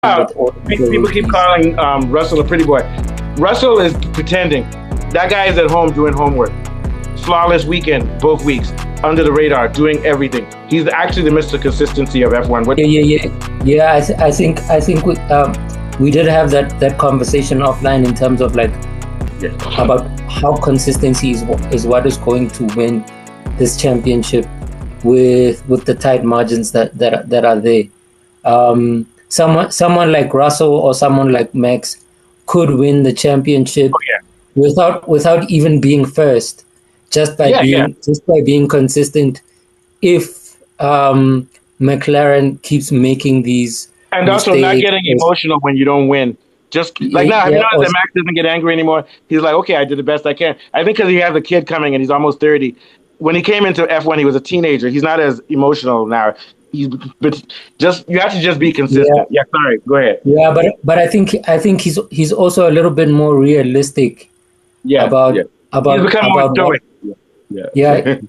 with all the People keep rookies. calling Russell a pretty boy. Russell is pretending. That guy is at home doing homework. Flawless weekend, both weeks, under the radar, doing everything. He's actually the Mr. Consistency of F1. Yeah. I think we did have that conversation offline in terms of like about how consistency is what is going to win this championship with the tight margins that are there. Someone like Russell or someone like Max could win the championship without even being first, just by being consistent. If McLaren keeps making these and also not getting emotional when you don't win. Just like now, have you noticed that Max doesn't get angry anymore? He's like, okay, I did the best I can. I think because he has a kid coming and he's almost 30. When he came into F1, he was a teenager. He's not as emotional now. But you have to just be consistent. Yeah, sorry, go ahead. Yeah, but I think he's also a little bit more realistic. About he's become more stoic.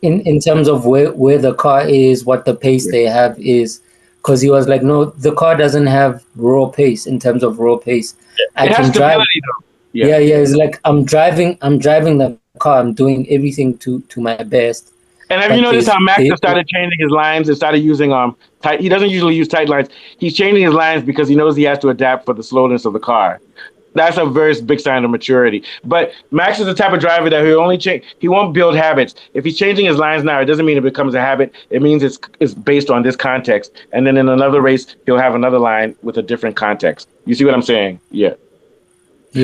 In terms of where the car is, what the pace they have is, because he was like, no, the car doesn't have raw pace in terms of raw pace. I can drive. It's like I'm driving the car. I'm doing everything to my best. And have you noticed how Max has started changing his lines and started using tight? He doesn't usually use tight lines. He's changing his lines because he knows he has to adapt for the slowness of the car. That's a very big sign of maturity. But Max is the type of driver that he'll only change. He won't build habits. If he's changing his lines now, it doesn't mean it becomes a habit. It means it's based on this context. And then in another race, he'll have another line with a different context. You see what I'm saying? Yeah. I'll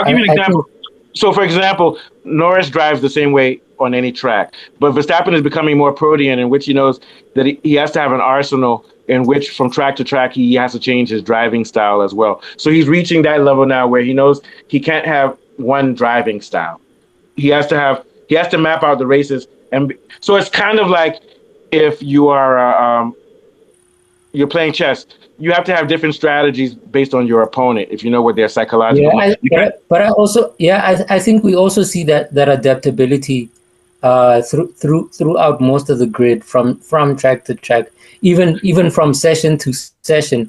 give you an example. So, for example, Norris drives the same way on any track, but Verstappen is becoming more protean, in which he knows that he has to have an arsenal in which from track to track he has to change his driving style as well. So he's reaching that level now where he knows he can't have one driving style. He has to map out the races, and so it's kind of like if you are you're playing chess. You have to have different strategies based on your opponent if you know what their psychological. I think we also see that adaptability throughout most of the grid from track to track, even from session to session.